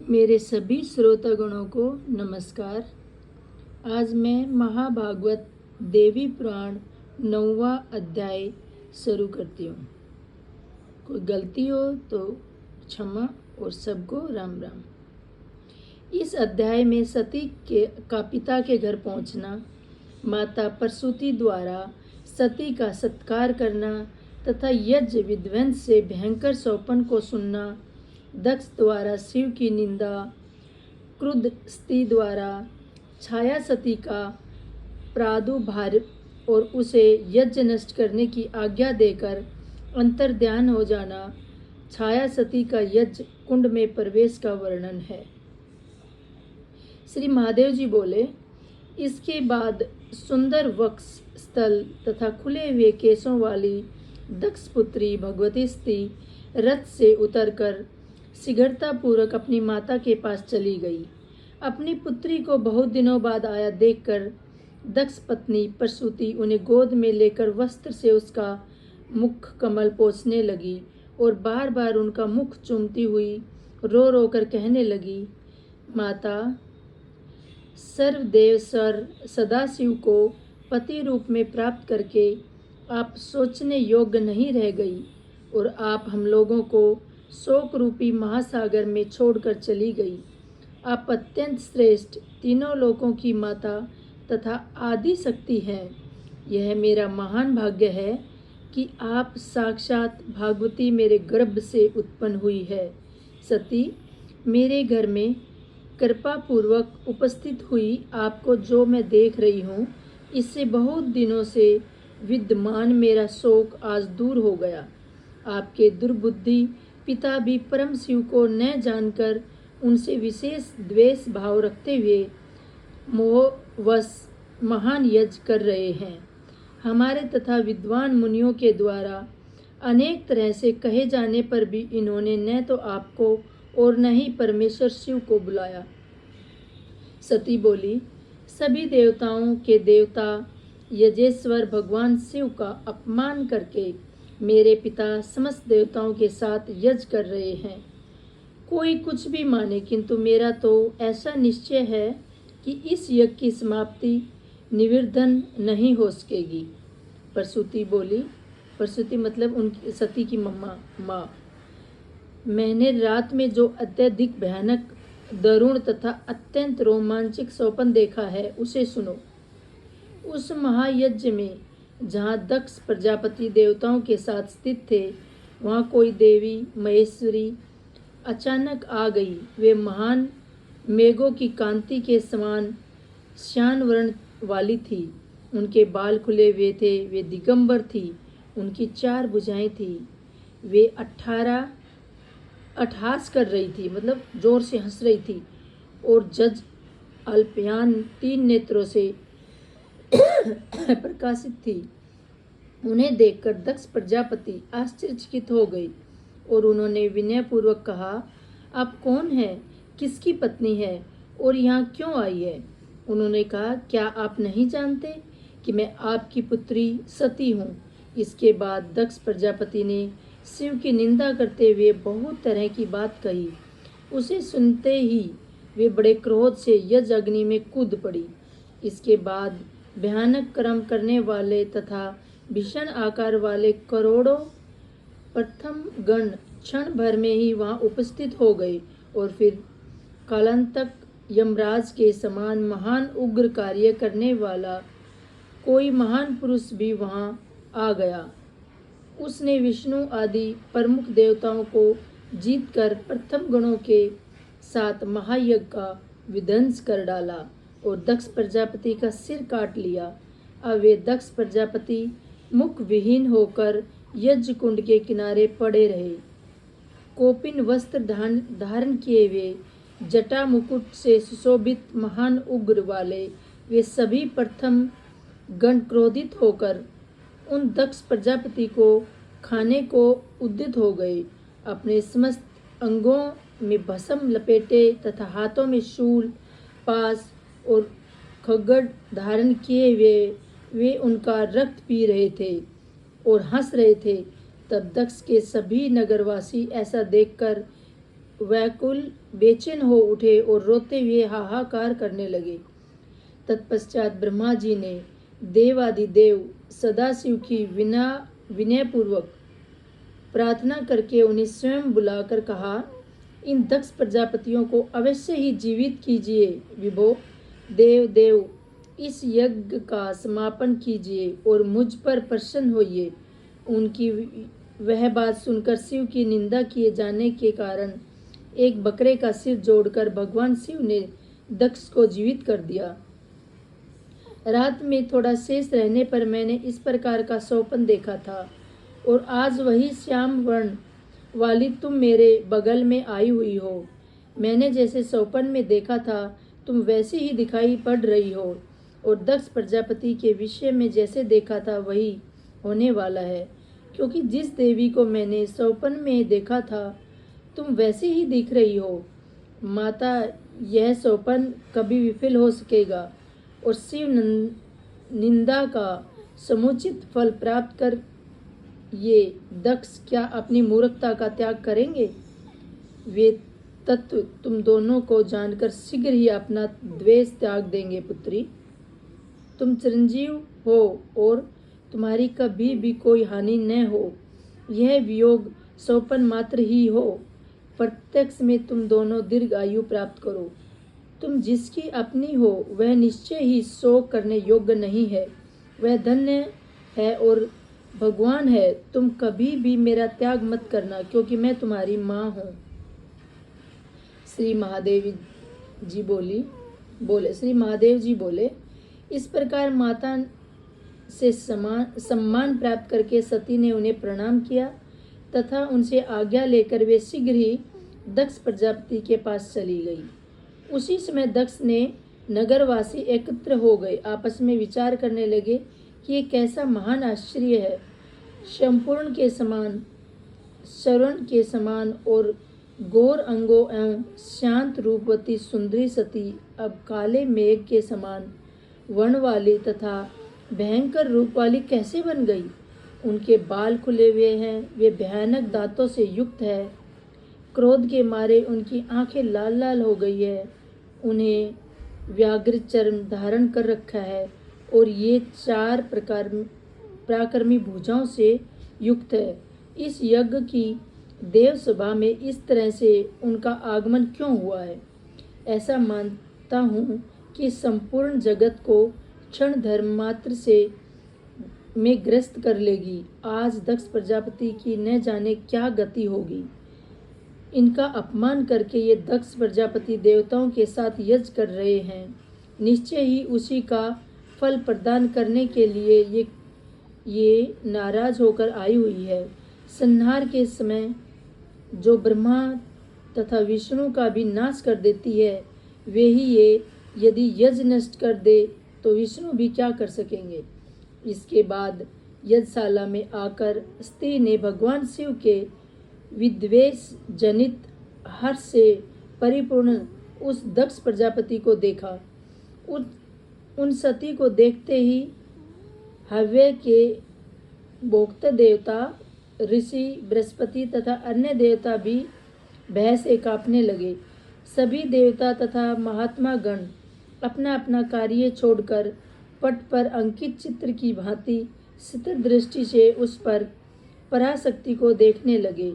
मेरे सभी श्रोतागणों को नमस्कार। आज मैं महाभागवत देवी पुराण 9वां अध्याय शुरू करती हूँ। कोई गलती हो तो क्षमा और सबको राम राम। इस अध्याय में सती का पिता के घर पहुँचना, माता प्रसूति द्वारा सती का सत्कार करना तथा यज्ञ विध्वंस से भयंकर सौपन को सुनना, दक्ष द्वारा शिव की निंदा, क्रुद्ध स्त्री द्वारा छाया सती का प्रादुर्भाव और उसे यज्ञ नष्ट करने की आज्ञा देकर अंतर्ध्यान हो जाना, छाया सती का यज्ञ कुंड में प्रवेश का वर्णन है। श्री महादेव जी बोले, इसके बाद सुंदर वक्ष स्थल तथा खुले हुए केशों वाली दक्ष पुत्री भगवती स्त्री रथ से उतरकर शीघ्रतापूर्वक अपनी माता के पास चली गई। अपनी पुत्री को बहुत दिनों बाद आया देखकर दक्ष पत्नी प्रसूति उन्हें गोद में लेकर वस्त्र से उसका मुख कमल पोंछने लगी और बार बार उनका मुख चूमती हुई रो रो कर कहने लगी, माता, सर्वदेवेश्वर सदाशिव को पति रूप में प्राप्त करके आप सोचने योग्य नहीं रह गई और आप हम लोगों को शोक रूपी महासागर में छोड़कर चली गई। आप अत्यंत श्रेष्ठ तीनों लोकों की माता तथा आदि शक्ति हैं। यह मेरा महान भाग्य है कि आप साक्षात भागवती मेरे गर्भ से उत्पन्न हुई है। सती, मेरे घर में कृपा पूर्वक उपस्थित हुई आपको जो मैं देख रही हूँ, इससे बहुत दिनों से विद्यमान मेरा शोक आज दूर हो गया। आपके दुर्बुद्धि पिता भी परम शिव को न जानकर उनसे विशेष द्वेष भाव रखते हुए मोहवश महान यज्ञ कर रहे हैं। हमारे तथा विद्वान मुनियों के द्वारा अनेक तरह से कहे जाने पर भी इन्होंने न तो आपको और न ही परमेश्वर शिव को बुलाया। सती बोली, सभी देवताओं के देवता यजेश्वर भगवान शिव का अपमान करके मेरे पिता समस्त देवताओं के साथ यज्ञ कर रहे हैं। कोई कुछ भी माने, किंतु मेरा तो ऐसा निश्चय है कि इस यज्ञ की समाप्ति निर्विघ्न नहीं हो सकेगी। प्रसूति बोली, प्रसूति मतलब उनकी सती की माँ, मैंने रात में जो अत्यधिक भयानक, दारुण तथा अत्यंत रोमांचक सौपन देखा है उसे सुनो। उस महायज्ञ में जहाँ दक्ष प्रजापति देवताओं के साथ स्थित थे, वहाँ कोई देवी महेश्वरी अचानक आ गई। वे महान मेघों की कांति के समान श्यान वर्ण वाली थी। उनके बाल खुले हुए थे, वे दिगंबर थी। उनकी 4 भुजाएं थी। वे अट्टहास कर रही थी, मतलब जोर से हंस रही थी, और जज अल्पयान 3 नेत्रों से प्रकाशित थी। उन्हें देखकर दक्ष प्रजापति आश्चर्यचकित हो गई और उन्होंने विनयपूर्वक कहा, आप कौन हैं, किसकी पत्नी है और यहाँ क्यों आई है? उन्होंने कहा, क्या आप नहीं जानते कि मैं आपकी पुत्री सती हूँ? इसके बाद दक्ष प्रजापति ने शिव की निंदा करते हुए बहुत तरह की बात कही। उसे सुनते ही वे बड़े क्रोध से यज्ञ अग्नि में कूद पड़ी। इसके बाद भयानक कर्म करने वाले तथा भीषण आकार वाले करोड़ों प्रथम गण क्षण भर में ही वहां उपस्थित हो गए और फिर कालांतक यमराज के समान महान उग्र कार्य करने वाला कोई महान पुरुष भी वहां आ गया। उसने विष्णु आदि प्रमुख देवताओं को जीतकर प्रथम गणों के साथ महायज्ञ का विध्वंस कर डाला और दक्ष प्रजापति का सिर काट लिया। अब वे दक्ष प्रजापति मुख विहीन होकर यज्ञ कुंड के किनारे पड़े रहे। कोपिन वस्त्र धारण किए हुए, जटा मुकुट से सुशोभित महान उग्र वाले वे सभी प्रथम गण क्रोधित होकर उन दक्ष प्रजापति को खाने को उद्यत हो गए। अपने समस्त अंगों में भस्म लपेटे तथा हाथों में शूल, पास और खड्ग धारण किए हुए वे उनका रक्त पी रहे थे और हंस रहे थे। तब दक्ष के सभी नगरवासी ऐसा देखकर व्याकुल बेचैन हो उठे और रोते हुए हाहाकार करने लगे। तत्पश्चात ब्रह्मा जी ने देवादिदेव सदाशिव की विनयपूर्वक प्रार्थना करके उन्हें स्वयं बुलाकर कहा, इन दक्ष प्रजापतियों को अवश्य ही जीवित कीजिए। विभो देव इस यज्ञ का समापन कीजिए और मुझ पर प्रसन्न होइए। उनकी वह बात सुनकर शिव की निंदा किए जाने के कारण एक बकरे का सिर जोड़कर भगवान शिव ने दक्ष को जीवित कर दिया। रात में थोड़ा शेष रहने पर मैंने इस प्रकार का स्वप्न देखा था और आज वही श्याम वर्ण वाली तुम मेरे बगल में आई हुई हो। मैंने जैसे स्वप्न में देखा था तुम वैसे ही दिखाई पड़ रही हो और दक्ष प्रजापति के विषय में जैसे देखा था वही होने वाला है, क्योंकि जिस देवी को मैंने स्वप्न में देखा था तुम वैसे ही दिख रही हो। माता, यह स्वप्न कभी विफल हो सकेगा और शिव निंदा का समुचित फल प्राप्त कर ये दक्ष क्या अपनी मूर्खता का त्याग करेंगे? वे तत्व तुम दोनों को जानकर शीघ्र ही अपना द्वेष त्याग देंगे। पुत्री, तुम चिरंजीव हो और तुम्हारी कभी भी कोई हानि न हो। यह वियोग स्वप्न मात्र ही हो, प्रत्यक्ष में तुम दोनों दीर्घ आयु प्राप्त करो। तुम जिसकी अपनी हो वह निश्चय ही शोक करने योग्य नहीं है, वह धन्य है और भगवान है। तुम कभी भी मेरा त्याग मत करना, क्योंकि मैं तुम्हारी माँ हूँ। श्री महादेव जी बोले, इस प्रकार माता से सम्मान प्राप्त करके सती ने उन्हें प्रणाम किया तथा उनसे आज्ञा लेकर वे शीघ्र ही दक्ष प्रजापति के पास चली गई। उसी समय दक्ष ने नगरवासी एकत्र हो गए, आपस में विचार करने लगे कि ये कैसा महान आश्चर्य है। संपूर्ण के समान, श्रवण के समान और गौर अंगों एवं शांत रूपवती सुंदरी सती अब काले मेघ के समान वर्ण वाली तथा भयंकर रूप वाली कैसे बन गई? उनके बाल खुले हुए हैं, वे भयानक दांतों से युक्त है, क्रोध के मारे उनकी आंखें लाल लाल हो गई है, उन्हें व्याघ्र चर्म धारण कर रखा है और ये 4 पराक्रमी भुजाओं से युक्त है। इस यज्ञ की देव सभा में इस तरह से उनका आगमन क्यों हुआ है? ऐसा मानता हूँ कि संपूर्ण जगत को क्षण धर्म मात्र से में ग्रस्त कर लेगी। आज दक्ष प्रजापति की न जाने क्या गति होगी। इनका अपमान करके ये दक्ष प्रजापति देवताओं के साथ यज्ञ कर रहे हैं, निश्चय ही उसी का फल प्रदान करने के लिए ये नाराज होकर आई हुई है। संहार के समय जो ब्रह्मा तथा विष्णु का भी नाश कर देती है, वे ही ये यदि यज्ञ नष्ट कर दे तो विष्णु भी क्या कर सकेंगे। इसके बाद यज्ञशाला में आकर स्त्री ने भगवान शिव के विद्वेष जनित हर्ष से परिपूर्ण उस दक्ष प्रजापति को देखा। उन सती को देखते ही हव्य के भोक्ता देवता, ऋषि, बृहस्पति तथा अन्य देवता भी भय से कांपने लगे। सभी देवता तथा महात्मा गण अपना अपना कार्य छोड़कर पट पर अंकित चित्र की भांति स्थिर दृष्टि से उस पर पराशक्ति को देखने लगे।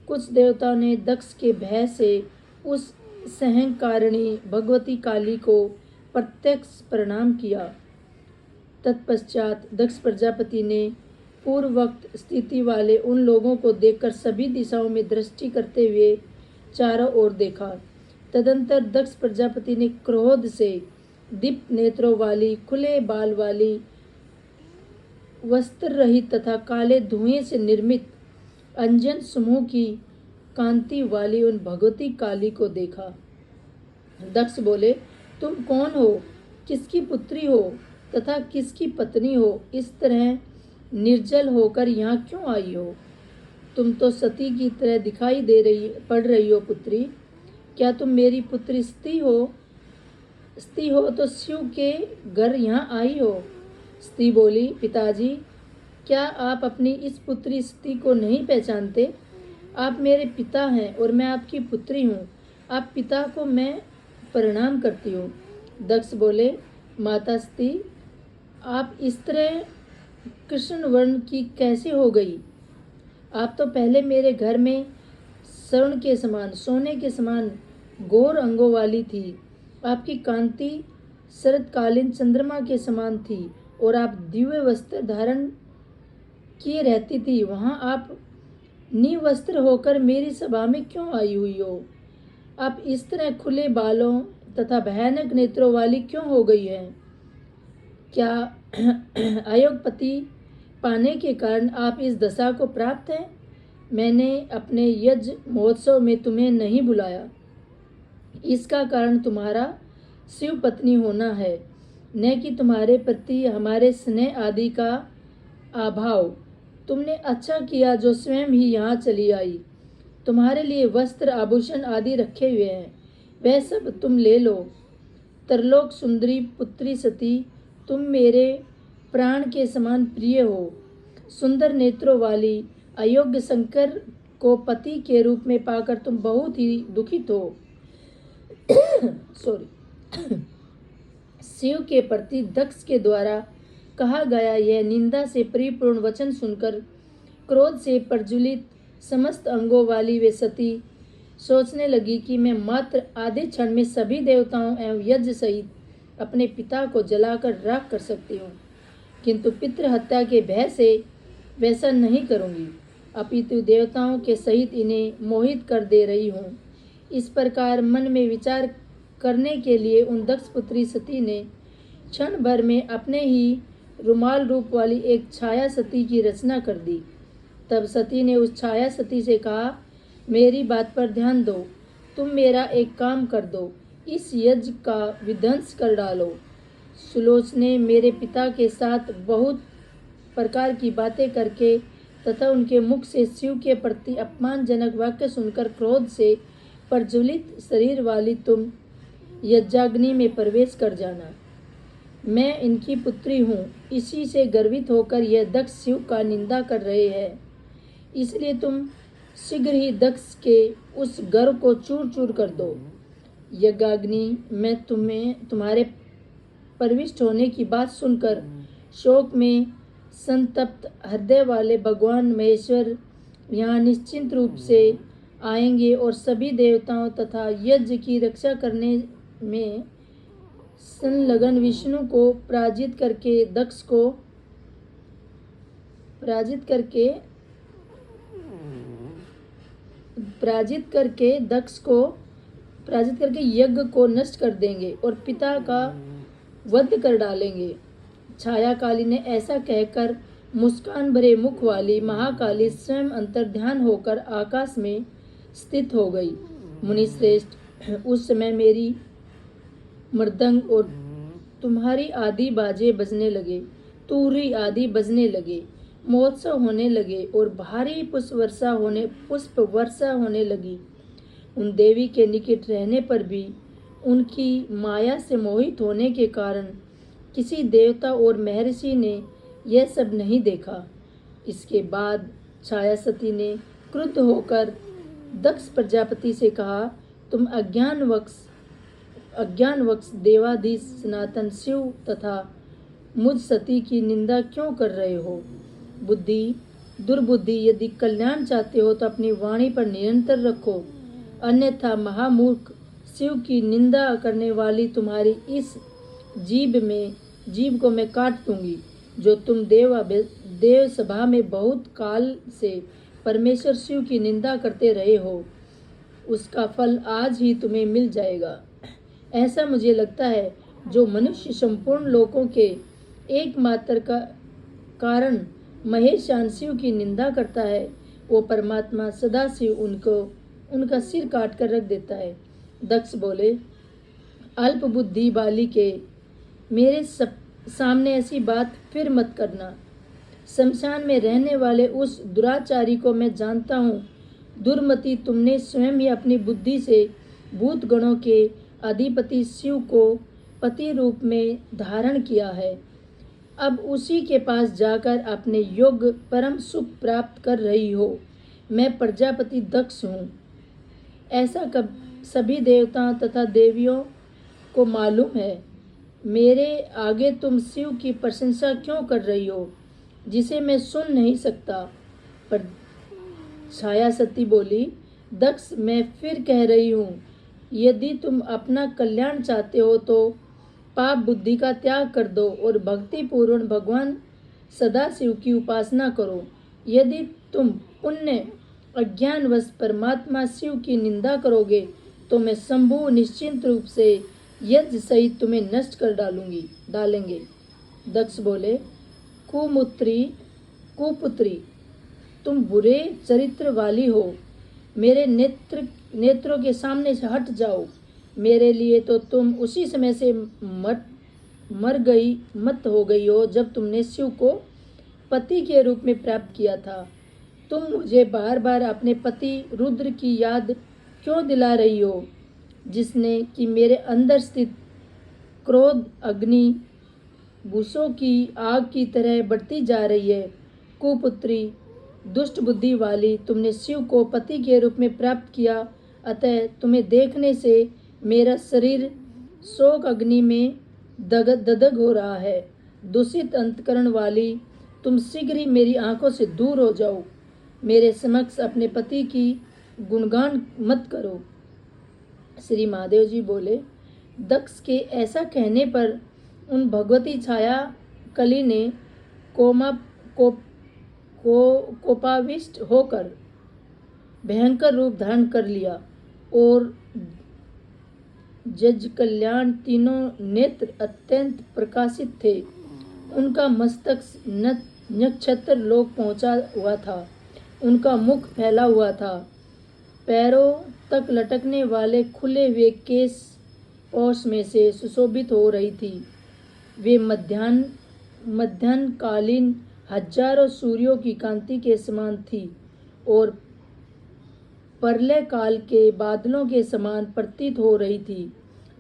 कुछ देवताओं ने दक्ष के भय से उस सहंकारिणी भगवती काली को प्रत्यक्ष प्रणाम किया। तत्पश्चात दक्ष प्रजापति ने पूर्ववत स्थिति वाले उन लोगों को देखकर सभी दिशाओं में दृष्टि करते हुए चारों ओर देखा। तदंतर दक्ष प्रजापति ने क्रोध से दीप्त नेत्रों वाली, खुले बाल वाली, वस्त्र रहित तथा काले धुएं से निर्मित अंजन समूह की कांति वाली उन भगवती काली को देखा। दक्ष बोले, तुम कौन हो, किसकी पुत्री हो तथा किसकी पत्नी हो? इस तरह निर्जल होकर यहाँ क्यों आई हो? तुम तो सती की तरह दिखाई पड़ रही हो। पुत्री, क्या तुम मेरी पुत्री स्त्री हो तो शिव के घर यहाँ आई हो? स्त्री बोली, पिताजी, क्या आप अपनी इस पुत्री स्त्री को नहीं पहचानते? आप मेरे पिता हैं और मैं आपकी पुत्री हूँ। आप पिता को मैं प्रणाम करती हूँ। दक्ष बोले, माता सती, आप इस तरह कृष्ण वर्ण की कैसे हो गई? आप तो पहले मेरे घर में स्वर्ण के समान, सोने के समान गौर अंगों वाली थी। आपकी कांति शरतकालीन चंद्रमा के समान थी और आप दिव्य वस्त्र धारण किए रहती थी। वहाँ आप निवस्त्र होकर मेरी सभा में क्यों आई हुई हो? आप इस तरह खुले बालों तथा भयानक नेत्रों वाली क्यों हो गई है? क्या अयोगपति पाने के कारण आप इस दशा को प्राप्त हैं? मैंने अपने यज्ञ महोत्सव में तुम्हें नहीं बुलाया। इसका कारण तुम्हारा शिव पत्नी होना है, न कि तुम्हारे प्रति हमारे स्नेह आदि का अभाव। तुमने अच्छा किया जो स्वयं ही यहाँ चली आई। तुम्हारे लिए वस्त्र आभूषण आदि रखे हुए हैं, वह सब तुम ले लो। तरलोक सुंदरी पुत्री सती, तुम मेरे प्राण के समान प्रिय हो। सुंदर नेत्रों वाली अयोग्य शंकर को पति के रूप में पाकर तुम बहुत ही दुखित हो। सॉरी। शिव के प्रति दक्ष के द्वारा कहा गया यह निंदा से परिपूर्ण वचन सुनकर क्रोध से प्रज्वलित समस्त अंगों वाली वे सती सोचने लगी कि मैं मात्र आधे क्षण में सभी देवताओं एवं यज्ञ सहित अपने पिता को जलाकर राख कर सकती हूँ, किंतु पितृ हत्या के भय से वैसा नहीं करूँगी, अपितु देवताओं के सहित इन्हें मोहित कर दे रही हूँ। इस प्रकार मन में विचार करने के लिए उन दक्ष पुत्री सती ने क्षण भर में अपने ही रुमाल रूप वाली एक छाया सती की रचना कर दी। तब सती ने उस छाया सती से कहा, मेरी बात पर ध्यान दो, तुम मेरा एक काम कर दो, इस यज्ञ का विध्वंस कर डालो। सुलोचने मेरे पिता के साथ बहुत प्रकार की बातें करके तथा उनके मुख से शिव के प्रति अपमानजनक वाक्य सुनकर क्रोध से प्रज्वलित शरीर वाली तुम यज्ञाग्नि में प्रवेश कर जाना। मैं इनकी पुत्री हूँ, इसी से गर्वित होकर यह दक्ष शिव का निंदा कर रहे हैं। इसलिए तुम शीघ्र ही दक्ष के उस गर्व को चूर चूर कर दो। यज्ञाग्नि में तुम्हारे प्रविष्ट होने की बात सुनकर शोक में संतप्त हृदय वाले भगवान महेश्वर यहाँ निश्चिंत रूप से आएंगे और सभी देवताओं तथा यज्ञ की रक्षा करने में संलग्न विष्णु को पराजित करके यज्ञ को नष्ट कर देंगे और पिता का वध कर डालेंगे। छायाकाली ने ऐसा कहकर मुस्कान भरे मुख वाली महाकाली स्वयं अंतर्ध्यान होकर आकाश में स्थित हो गई। मुनिश्रेष्ठ, उस समय मेरी मृदंग और तुम्हारी आदि बाजे बजने लगे, तुरही आदि बजने लगे, महोत्सव होने लगे और भारी पुष्प वर्षा होने लगी। उन देवी के निकट रहने पर भी उनकी माया से मोहित होने के कारण किसी देवता और महर्षि ने यह सब नहीं देखा। इसके बाद छाया सती ने क्रुद्ध होकर दक्ष प्रजापति से कहा, तुम अज्ञानवश देवाधीश सनातन शिव तथा मुझ सती की निंदा क्यों कर रहे हो? दुर्बुद्धि, यदि कल्याण चाहते हो तो अपनी वाणी पर निरंतर रखो, अन्यथा महामूर्ख, शिव की निंदा करने वाली तुम्हारी इस जीभ को मैं काट दूंगी। जो तुम देव सभा में बहुत काल से परमेश्वर शिव की निंदा करते रहे हो, उसका फल आज ही तुम्हें मिल जाएगा। ऐसा मुझे लगता है, जो मनुष्य संपूर्ण लोकों के एकमात्र का कारण महेशान शिव की निंदा करता है, वो परमात्मा सदाशिव उनका सिर काट कर रख देता है। दक्ष बोले, अल्प बुद्धि बालिके, मेरे सामने ऐसी बात फिर मत करना। शमशान में रहने वाले उस दुराचारी को मैं जानता हूँ। दुर्मति, तुमने स्वयं ही अपनी बुद्धि से भूत गणों के अधिपति शिव को पति रूप में धारण किया है। अब उसी के पास जाकर अपने योग्य परम सुख प्राप्त कर रही हो। मैं प्रजापति दक्ष हूँ। ऐसा सभी देवताओं तथा देवियों को मालूम है। मेरे आगे तुम शिव की प्रशंसा क्यों कर रही हो, जिसे मैं सुन नहीं सकता। पर छाया सती बोली, दक्ष, मैं फिर कह रही हूँ, यदि तुम अपना कल्याण चाहते हो तो पाप बुद्धि का त्याग कर दो और भक्ति पूर्ण भगवान सदाशिव की उपासना करो। यदि तुम पुण्य अज्ञानवश परमात्मा शिव की निंदा करोगे तो मैं शंभु निश्चिंत रूप से यज्ञ सहित तुम्हें नष्ट कर डालेंगे। दक्ष बोले, कुपुत्री, तुम बुरे चरित्र वाली हो। मेरे नेत्रों के सामने से हट जाओ। मेरे लिए तो तुम उसी समय से मत हो गई हो जब तुमने शिव को पति के रूप में प्राप्त किया था। तुम मुझे बार बार अपने पति रुद्र की याद क्यों दिला रही हो, जिसने कि मेरे अंदर स्थित क्रोध अग्नि भूसों की आग की तरह बढ़ती जा रही है। कुपुत्री, दुष्ट बुद्धि वाली, तुमने शिव को पति के रूप में प्राप्त किया, अतः तुम्हें देखने से मेरा शरीर शोक अग्नि में दगदग हो रहा है। दूषित अंतकरण वाली, तुम शीघ्र ही मेरी आंखों से दूर हो जाओ। मेरे समक्ष अपने पति की गुणगान मत करो। श्री महादेव जी बोले, दक्ष के ऐसा कहने पर उन भगवती छाया कली ने कोपाविष्ट होकर भयंकर रूप धारण कर लिया और जज कल्याण तीनों नेत्र अत्यंत प्रकाशित थे। उनका मस्तक नक्षत्र लोक पहुंचा हुआ था। उनका मुख फैला हुआ था। पैरों तक लटकने वाले खुले हुए केस पौष में से सुशोभित हो रही थी। वे मध्याह्नकालीन हजारों सूर्यों की कांति के समान थी और प्रलय काल के बादलों के समान प्रतीत हो रही थी।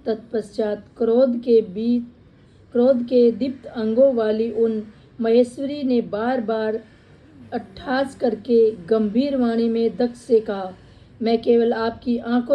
तत्पश्चात क्रोध के दीप्त अंगों वाली उन महेश्वरी ने बार बार अट्टहास करके गंभीर वाणी में दक्ष से कहा, मैं केवल आपकी आंखों